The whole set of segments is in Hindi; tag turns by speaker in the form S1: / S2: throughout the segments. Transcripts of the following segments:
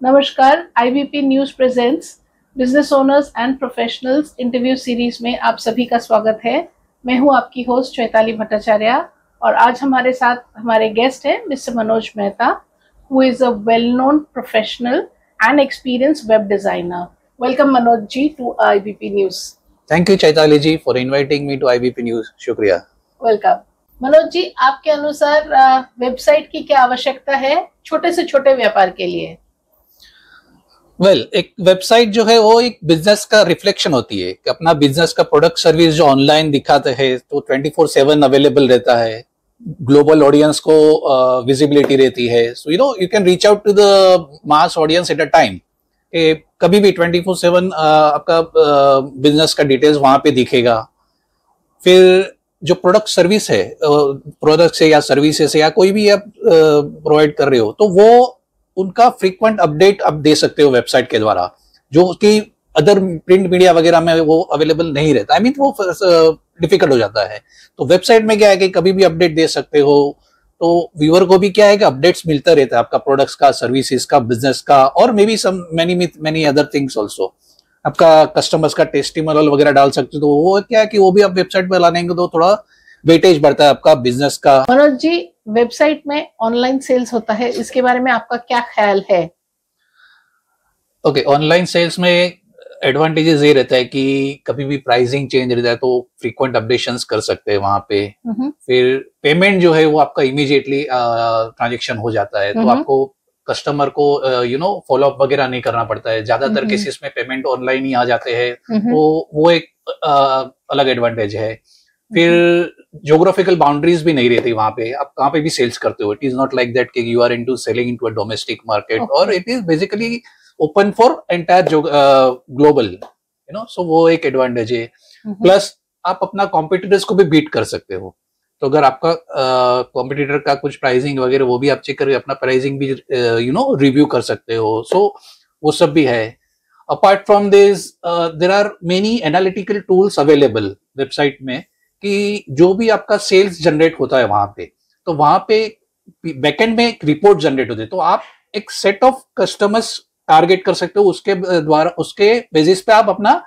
S1: नमस्कार, IBP news presents business owners and professionals interview series में आप सभी का स्वागत है। मैं हूं आपकी होस्ट चैताली भट्टाचार्य और आज हमारे साथ हमारे गेस्ट हैं mister Manoj Mehta, who is a well known professional and experienced web designer. Welcome Manoj ji to IBP news.
S2: Thank you Chaitali ji for inviting me to IBP news. शुक्रिया।
S1: वेलकम। मनोज जी, आपके अनुसार वेबसाइट की क्या आवश्यकता है छोटे से छोटे व्यापार के लिए?
S2: एक वेबसाइट जो है वो एक बिजनेस का रिफ्लेक्शन होती है कि अपना बिजनेस का प्रोडक्ट सर्विस जो ऑनलाइन दिखाते हैं तो 24/7 अवेलेबल रहता है, ग्लोबल ऑडियंस को विजिबिलिटी रहती है। So you can reach out to the mass audience at a time. कभी भी 24/7 आपका बिजनेस का डिटेल्स वहां पे दिखेगा। फिर जो प्रोडक्ट सर्विस है, प्रोडक्ट से या सर्विसेज से या कोई भी आप प्रोवाइड कर रहे हो तो वो उनका फ्रीक्वेंट अपडेट आप दे सकते हो वेबसाइट के द्वारा, जो कि अदर प्रिंट मीडिया वगैरह में वो अवेलेबल नहीं रहता। आई मीन वो डिफिकल्ट हो जाता है। तो वेबसाइट में क्या है कि कभी भी अपडेट दे सकते हो, तो व्यूअर को भी क्या है कि अपडेट्स मिलता रहता है आपका प्रोडक्ट्स का, सर्विसेज का, बिजनेस का, और maybe some many other things also. आपका कस्टमर्स का टेस्टिमोनियल वगैरह डाल सकते हो, तो वो क्या है कि वो भी आप वेबसाइट पर लाने तो थोड़ा वेटेज बढ़ता है आपका बिजनेस का।
S1: मनोज जी, वेबसाइट में ऑनलाइन सेल्स होता है, इसके बारे में आपका क्या ख्याल है?
S2: ओके, ऑनलाइन सेल्स में एडवांटेजेस ये रहता है कि कभी भी प्राइसिंग चेंज रहता है तो फ्रीक्वेंट अपडेशंस कर सकते हैं वहां पे। फिर पेमेंट जो है वो आपका इमीडिएटली ट्रांजेक्शन हो जाता है, तो आपको कस्टमर को फॉलो अप वगैरह नहीं करना पड़ता है। ज्यादातर केसेस में पेमेंट ऑनलाइन ही आ जाते हैं, तो वो एक अलग एडवांटेज है। फिर ज्योग्राफिकल बाउंड्रीज भी नहीं रहती वहां पे, आप कहाँ पे भी सेल्स करते हो। It is not like that कि you are into selling into a domestic market, और it is basically open for entire global, so वो एक एडवांटेज है। प्लस आप अपना कॉम्पिटिटर्स को भी बीट कर सकते हो। तो अगर आपका कॉम्पिटिटर का कुछ प्राइसिंग वगैरह वो भी आप चेक करके अपना प्राइसिंग भी रिव्यू कर सकते हो। सो वो सब भी है। Apart from this there are many analytical tools available website में, कि जो भी आपका सेल्स जनरेट होता है वहां पे, तो वहां पे बैकएंड में एक रिपोर्ट जनरेट होती है, तो आप एक सेट ऑफ कस्टमर्स टारगेट कर सकते हो। उसके द्वारा, उसके बेसिस पे आप अपना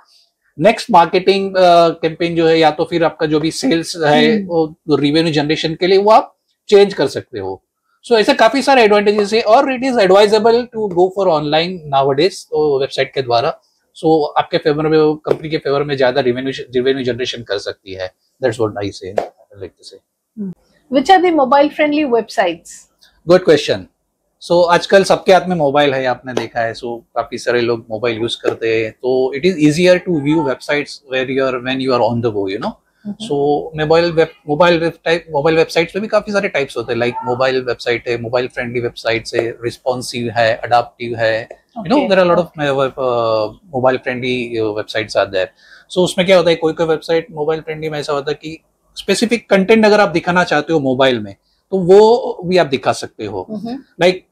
S2: नेक्स्ट मार्केटिंग कैंपेन जो है, या तो फिर आपका जो भी सेल्स है वो रेवेन्यू जनरेशन के लिए वो आप चेंज कर सकते हो। सो ऐसे काफी सारे एडवांटेजेस है, और it is advisable to go for online nowadays, तो वेबसाइट के द्वारा। सो आपके फेवर में, कंपनी के फेवर में ज्यादा रेवेन्यू जनरेशन कर सकती है। That's what I say. I like to say.
S1: Which are the mobile friendly websites?
S2: Good question. So आजकल सबके हाथ में मोबाइल है, आपने देखा है। सो काफी सारे लोग मोबाइल यूज करते हैं, तो it is easier to view websites when you are on the go, so mobile websites में भी काफी सारे टाइप्स होते हैं। लाइक मोबाइल वेबसाइट है, मोबाइल फ्रेंडली वेबसाइट्स है, रिस्पॉन्सिव है, अडाप्टिव है, there are lot of mobile friendly websites are there. So उसमें क्या होता है, कोई कोई वेबसाइट मोबाइल फ्रेंडली में ऐसा होता है कि स्पेसिफिक कंटेंट अगर आप दिखाना चाहते हो मोबाइल में, तो वो भी आप दिखा सकते हो। लाइक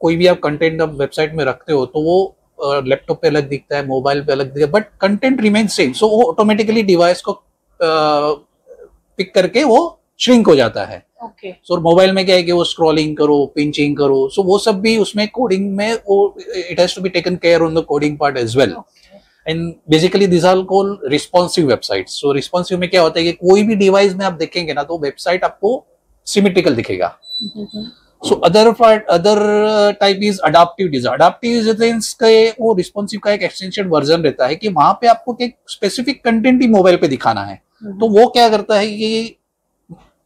S2: कोई भी आप कंटेंट आप वेबसाइट में रखते हो, तो वो लैपटॉप पे अलग दिखता है, मोबाइल पे अलग दिखता है, बट कंटेंट रिमेन सेम। सो वो ऑटोमेटिकली डिवाइस को पिक करके वो श्रिंक हो जाता है। सो मोबाइल में क्या है कि वो स्क्रॉलिंग करो, पिंचिंग करो, सो वो सब भी उसमें कोडिंग में वो it has to be taken care on the coding part as well. And basically this are called responsive website. So responsive में क्या होता है कि कोई भी डिवाइस में आप देखेंगे ना, तो वेबसाइट आपको सिमेट्रिकल दिखेगा। So other type is adaptive design. Adaptive designs का वो रिस्पॉन्सिव का एक एक्सटेंशन वर्जन रहता है कि वहां पे आपको एक स्पेसिफिक कंटेंट ही मोबाइल पे दिखाना है। तो वो क्या करता है कि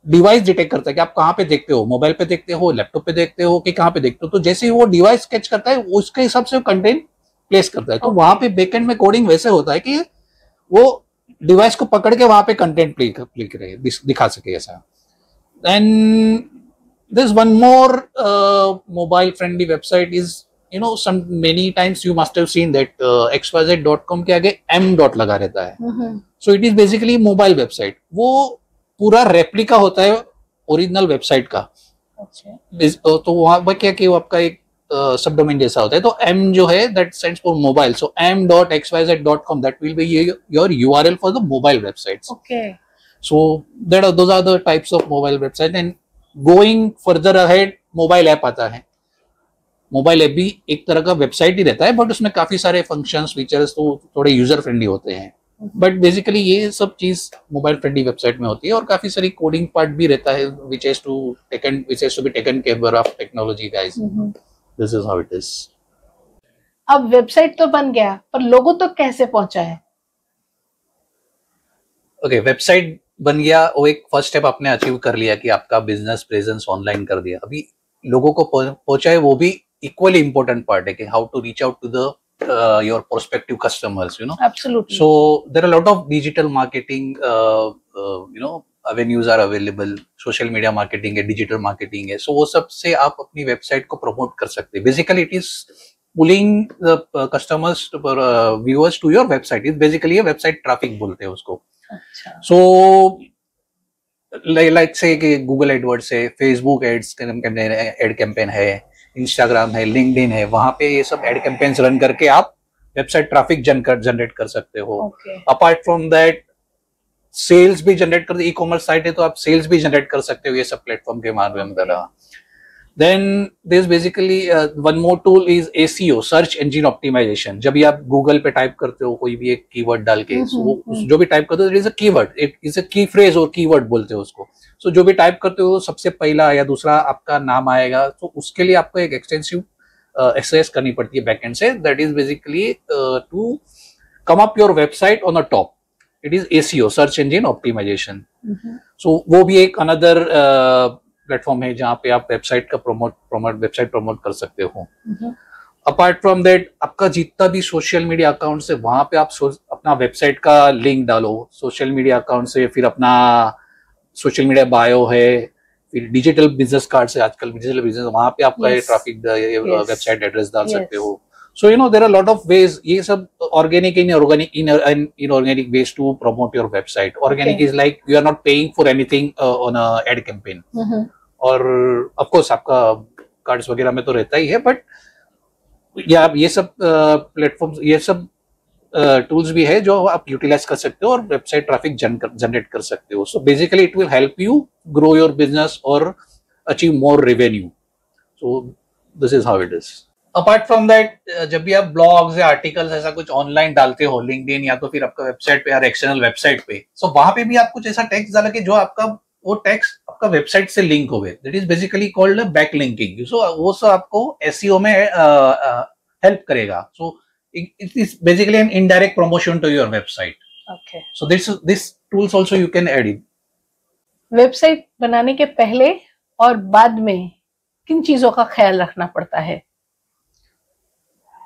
S2: डिवाइस डिटेक्ट करता है कि आप कहाँ पे देखते हो, मोबाइल पे देखते हो, लैपटॉप पे देखते हो, कि कहाँ पे देखते हो। तो जैसे ही वो डिवाइस कैच करता है, उसके हिसाब से कंटेंट प्लेस करता है। तो वहां पे बैकएंड में कोडिंग वैसे होता है कि वो डिवाइस को पकड़ के वहां पे कंटेंट प्ले करे, दिखा सके ऐसा। And there's one more mobile friendly website is, some many times you must have seen that xyz.com के आगे m dot लगा रहता है। so it is basically mobile website। वो पूरा रेप्लिका होता है ओरिजिनल वेबसाइट का। तो वहां पर क्या कि वो आपका एक सब डोमेन जैसा होता है। तो m जो है that stands for mobile, so m.xyz.com that will be your URL for the mobile websites। so those are the types of mobile website। and going further ahead mobile app आता है। मोबाइल ऐप भी एक तरह का वेबसाइट ही रहता है, बट उसमें काफी सारे फंक्शंस फीचर्स तो थोड़े यूजर फ्रेंडली होते हैं। बट बेसिकली ये सब चीज मोबाइल फ्रेंडली वेबसाइट में होती है, और काफी सारी कोडिंग पार्ट भी रहता है which has to be taken care of technology guys. This is how it is.
S1: अब वेबसाइट तो बन गया, पर लोगों तो कैसे पहुंचा है?
S2: ओके, वेबसाइट बन गया, वो एक फर्स्ट स्टेप आपने अचीव कर लिया कि आपका बिजनेस प्रेजेंस ऑनलाइन कर दिया। अभी लोगों को पहुंचाए वो भी इक्वली इंपॉर्टेंट पार्ट है कि how to reach out to the your prospective customers, you know.
S1: Absolutely.
S2: So there are a lot of digital marketing avenues are available. Social media marketing है, digital marketing है, so वो सब से आप अपनी वेबसाइट को प्रमोट कर सकते हैं। Basically it is pulling the customers viewers to your website. It's basically a website traffic बोलते हैं उसको।
S1: अच्छा।
S2: So like say कि Google AdWords है, Facebook एड कैंपेन है, इंस्टाग्राम है, लिंक्डइन है, वहां पे ये सब एड कैंपेन्स रन करके आप वेबसाइट ट्रैफिक जनरेट कर सकते हो। अपार्ट फ्रॉम दैट सेल्स भी जनरेट कर, ई कॉमर्स साइट है तो आप सेल्स भी जनरेट कर सकते हो ये सब प्लेटफॉर्म के माध्यम द्वारा। Then this basically one more tool is SEO, search engine optimization. जब भी आप गूगल पे टाइप करते हो कोई भी एक कीवर्ड डाल के, जो भी टाइप करते हो it is a keyword, it is a की फ्रेज और कीवर्ड बोलते हो उसको। सो जो भी टाइप करते हो सबसे पहला या दूसरा आपका नाम आएगा, तो उसके लिए आपको एक एक्सटेंसिव एक्सरसाइज करनी पड़ती है बैकएंड से। That is basically to come up your website on the top, it is SEO, search engine optimization. So वो भी एक अनदर प्लेटफॉर्म है जहाँ पे आप वेबसाइट का वेबसाइट प्रमोट कर सकते हो। अपार्ट फ्रॉम दैट आपका जितना भी सोशल मीडिया अकाउंट है वहां पे आप अपना वेबसाइट का लिंक डालो सोशल मीडिया अकाउंट से, फिर अपना सोशल मीडिया बायो है, फिर डिजिटल बिजनेस कार्ड से, आजकल डिजिटल बिजनेस वहां पे आपका ये ट्रैफिक वेबसाइट एड्रेस डाल सकते हो। So you know there are lot of ways, ये सब organic inorganic ways to promote your website. Organic is like you are not paying for anything on a ad campaign, और ऑफ कोर्स आपका कार्ड्स वगैरह में तो रहता ही है, बट या ये सब प्लेटफॉर्म्स, ये सब टूल्स भी है जो आप यूटिलाइज कर सकते हो और वेबसाइट ट्रैफिक जनरेट कर सकते हो। So basically it will help you grow your business और achieve more revenue. So this is how it is. Apart from that, जब भी आप ब्लॉग्स या आर्टिकल्स ऐसा कुछ ऑनलाइन डालते हो लिंक्डइन या तो फिर आपका वेबसाइट पे या एक्सटर्नल वेबसाइट पे, सो वहां पे भी आप कुछ ऐसा टेक्स्ट डाला कि जो आपका वो टेक्स्ट आपका वेबसाइट से लिंक हो गए, that is basically called back linking. So वो सब आपको एसईओ में हेल्प करेगा। So it is basically an indirect promotion to your website.
S1: Okay.
S2: So this tools also you can add in.
S1: Website बनाने के पहले और बाद में किन चीजों का ख्याल रखना पड़ता है?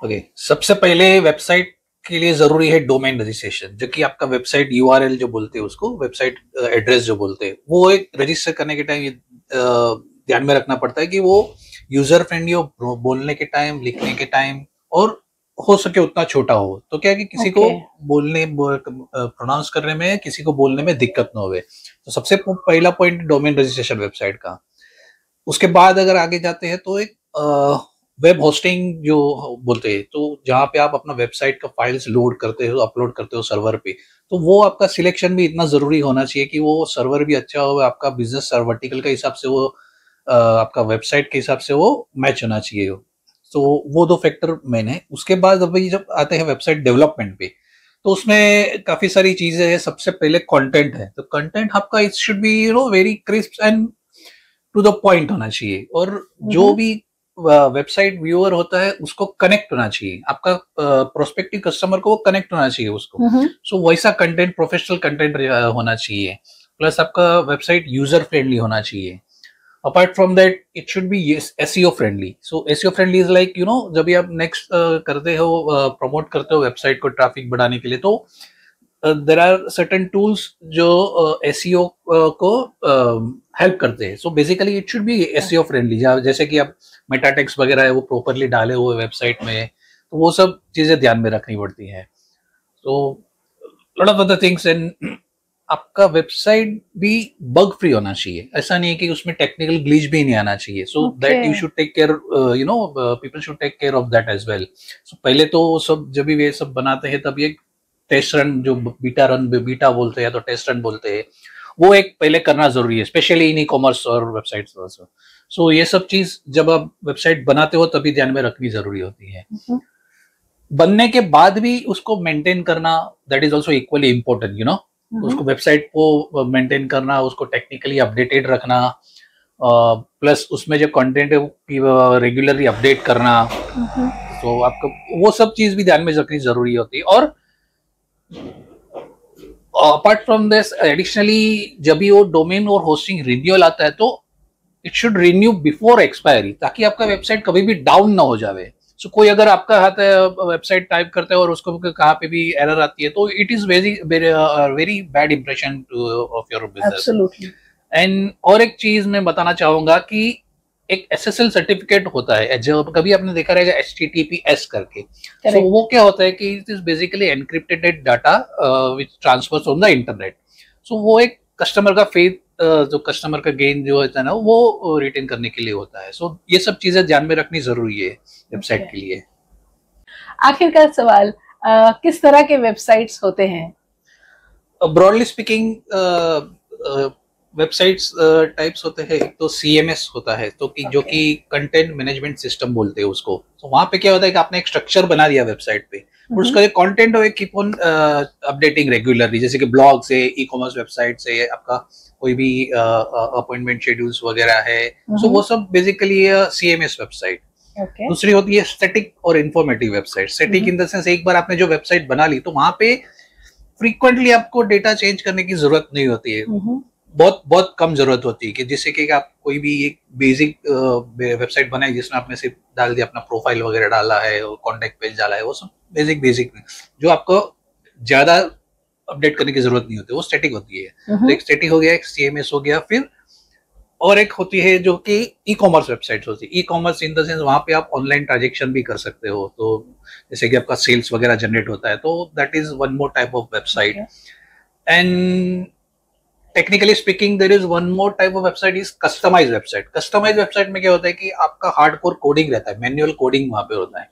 S2: Okay, सबसे पहले वेबसाइट के लिए जरूरी है डोमेन रजिस्ट्रेशन, जो कि आपका वेबसाइट यूआरएल जो बोलते हैं उसको, वेबसाइट एड्रेस जो बोलते हैं, वो एक रजिस्टर करने के टाइम ध्यान में रखना पड़ता है कि वो यूजर फ्रेंडली हो, बोलने के टाइम, लिखने के टाइम, और हो सके उतना छोटा हो, तो क्या है कि किसी को बोलने प्रोनाउंस करने में, किसी को बोलने में दिक्कत ना होवे। तो सबसे पहला पॉइंट डोमेन रजिस्ट्रेशन वेबसाइट का। उसके बाद अगर आगे जाते हैं तो एक वेब होस्टिंग जो बोलते हैं, तो जहाँ पे आप अपना वेबसाइट का फाइल्स लोड करते हो, अपलोड करते हो सर्वर पे, तो वो आपका सिलेक्शन भी इतना जरूरी होना चाहिए कि वो सर्वर भी अच्छा हो, आपका बिजनेस वर्टिकल के हिसाब से वो आपका वेबसाइट के हिसाब से वो मैच होना चाहिए। तो वो दो फैक्टर मेन है। उसके बाद अभी जब आते हैं वेबसाइट डेवलपमेंट पे, तो उसमें काफी सारी चीजें हैं। सबसे पहले कंटेंट है, तो कंटेंट आपका it should be very crisp and to the point होना चाहिए, और जो भी वेबसाइट व्यूअर होता है उसको कनेक्ट होना चाहिए, आपका प्रोस्पेक्टिव कस्टमर को वो कनेक्ट होना चाहिए उसको। सो वैसा कंटेंट, प्रोफेशनल कंटेंट होना चाहिए, प्लस आपका वेबसाइट यूजर फ्रेंडली होना चाहिए। Apart from that, it should be SEO friendly. So SEO friendly is like जब भी आप नेक्स्ट करते हो, प्रमोट करते हो वेबसाइट को ट्रैफिक बढ़ाने के लिए, तो there are certain tools जो SEO को हेल्प करते हैं। So basically it should be SEO friendly, जैसे कि आप मेटा टेक्स्ट वगैरह है वो प्रॉपरली डाले हुए वेबसाइट में, तो वो सब चीजें ध्यान में रखनी पड़ती है। So lot of other things, and आपका वेबसाइट भी बग फ्री होना चाहिए। ऐसा नहीं है कि उसमें टेक्निकल ग्लिच भी नहीं आना चाहिए। So that you should take care, people should take care of that as well. So पहले तो सब जब भी वे सब बनाते हैं तब एक टेस्ट रन, जो बीटा बोलते हैं या तो टेस्ट रन बोलते हैं, वो एक पहले करना जरूरी है, स्पेशली इन ई कॉमर्स और वेबसाइट्स। सो ये सब चीज जब आप वेबसाइट बनाते हो तभी ध्यान में रखनी जरूरी होती है। बनने के बाद भी उसको मेंटेन करना, that is also equally important, you know. उसको वेबसाइट को मेंटेन करना, उसको टेक्निकली अपडेटेड रखना, प्लस उसमें जो कंटेंट है रेगुलरली अपडेट करना। तो आपको वो सब चीज भी ध्यान में रखनी जरूरी होती है। और अपार्ट फ्रॉम दिस एडिशनली जब भी वो डोमेन और होस्टिंग रिन्यूअल आता है तो it should renew before expiry, ताकि आपका वेबसाइट कभी भी डाउन ना हो जावे। सो कोई अगर आपका हाथ वेबसाइट टाइप करता है और उसको कहाँ पे भी एरर आती है तो it is very bad impression of your business. And और एक चीज मैं बताना चाहूंगा कि एक SSL सर्टिफिकेट होता है, जब कभी आपने देखा रहेगा HTTPS करके। तो वो क्या होता है कि it is basically encrypted data which transfers on the internet. So वो एक कस्टमर का फेथ, जो कस्टमर का गेन जो होता है ना, वो रिटेन करने के लिए होता है। सो ये सब चीजें ध्यान में रखनी जरूरी है वेबसाइट के लिए।
S1: आखिरकार सवाल, किस तरह के वेबसाइट्स होते हैं?
S2: ब्रॉडली स्पीकिंग वेबसाइट्स टाइप्स होते हैं। एक तो CMS होता है, तो कि जो कि कंटेंट मैनेजमेंट सिस्टम बोलते हैं उसको। तो वहां पे क्या होता है कि आपने एक स्ट्रक्चर बना दिया वेबसाइट पे, और उसका जो कंटेंट है कीप ऑन अपडेटिंग रेगुलरली, जैसे कि ब्लॉग से, ई-कॉमर्स वेबसाइट से, आपका कोई भी अपॉइंटमेंट शेड्यूल्स वगैरह है। सो वो सब बेसिकली CMS वेबसाइट। दूसरी होती है स्टैटिक और informative website. Static in the sense एक बार आपने जो वेबसाइट बना ली तो वहां पे फ्रीक्वेंटली आपको डेटा चेंज करने की जरूरत नहीं होती है, बहुत कम जरूरत होती है। कि जिससे कि आप कोई भी एक बेसिक वेबसाइट बनाए जिसमें आपने सिर्फ डाल दिया अपना प्रोफाइल वगैरह डाला है, कॉन्टेक्ट पेज डाला है, वो सब बेसिक जो आपको ज्यादा अपडेट करने की जरूरत नहीं होती, वो स्टैटिक होती है। तो एक स्टैटिक हो गया, एक CMS हो गया। फिर और एक होती है जो कि ई-कॉमर्स वेबसाइट होती है। ई-कॉमर्स इन द सेंस वहां पे आप ऑनलाइन ट्रांजेक्शन भी कर सकते हो, तो जैसे कि आपका सेल्स वगैरह जनरेट होता है, तो that is one more type of website. And technically speaking there is one more type of website is customize website. Customize website में क्या होता है कि आपका हार्डकोर कोडिंग रहता है, मैनुअल कोडिंग वहां पे होता है।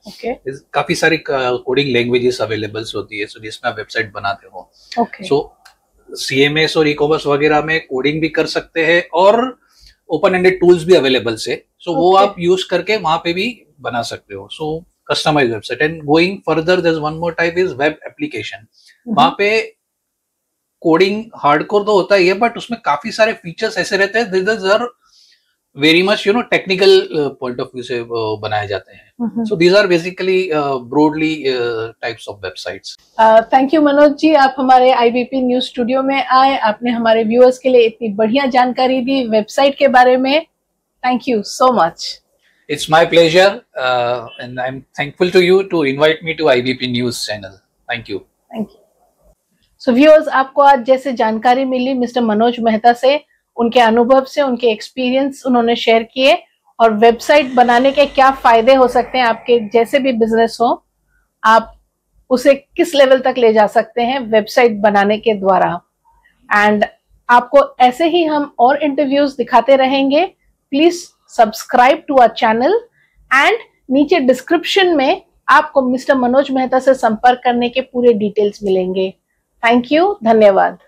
S2: काफी सारी कोडिंग लैंग्वेजेस अवेलेबल्स होती है, सो जिसमें आप वेबसाइट बनाते हो। सो CMS और ई-कॉमर्स वगैरह में कोडिंग भी कर सकते हैं और ओपन एंडेड टूल्स भी अवेलेबल से, सो वो आप यूज करके वहां पे भी बना सकते हो। So customize website. And going further there is one more type is web application. वहां पे कोडिंग हार्डकोर तो होता ही है, बट उसमें काफी सारे फीचर्स ऐसे रहते हैं this are very much technical point of view से बनाए जाते हैं। So these are basically broadly types of websites.
S1: Thank you Manoj ji, आप हमारे IBP न्यूज स्टूडियो में आए, आपने हमारे व्यूअर्स के लिए इतनी बढ़िया जानकारी दी वेबसाइट के बारे में। Thank you so much.
S2: It's my pleasure, and I'm thankful to you to invite me to IBP News channel. Thank you.
S1: Thank you. So viewers, आपको आज जैसे जानकारी मिली मिस्टर मनोज मेहता से, उनके अनुभव से, उनके एक्सपीरियंस उन्होंने शेयर किए, और वेबसाइट बनाने के क्या फायदे हो सकते हैं, आपके जैसे भी बिजनेस हो आप उसे किस लेवल तक ले जा सकते हैं वेबसाइट बनाने के द्वारा। एंड आपको ऐसे ही हम और इंटरव्यूज दिखाते रहेंगे। Please subscribe to our channel, and नीचे डिस्क्रिप्शन में आपको मिस्टर मनोज मेहता से संपर्क करने के पूरे डिटेल्स मिलेंगे। थैंक यू, धन्यवाद।